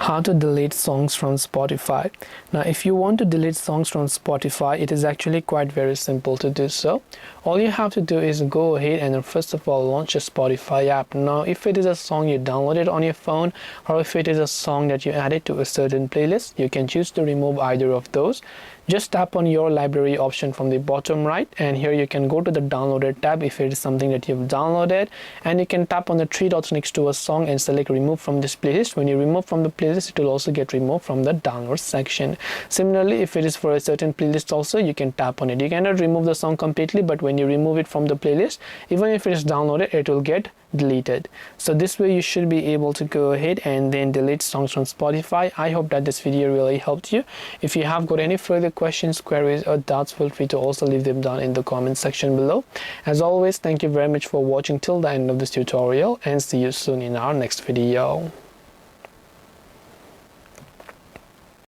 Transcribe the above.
How to delete songs from Spotify. Now if you want to delete songs from Spotify, it is actually quite very simple to do so. All you have to do is go ahead and first of all launch a Spotify app. Now if it is a song you downloaded on your phone, or if it is a song that you added to a certain playlist, you can choose to remove either of those. Just tap on your library option from the bottom right, and here you can go to the downloaded tab if it is something that you've downloaded, and you can tap on the three dots next to a song and select remove from this playlist. When you remove from the playlist, it will also get removed from the download section. Similarly, if it is for a certain playlist also, you can tap on it. You cannot remove the song completely, but when you remove it from the playlist, even if it is downloaded, it will get deleted. So this way you should be able to go ahead and then delete songs from Spotify. I hope that this video really helped you. If you have got any further questions, queries or doubts, feel free to also leave them down in the comment section below. As always, thank you very much for watching till the end of this tutorial, and see you soon in our next video.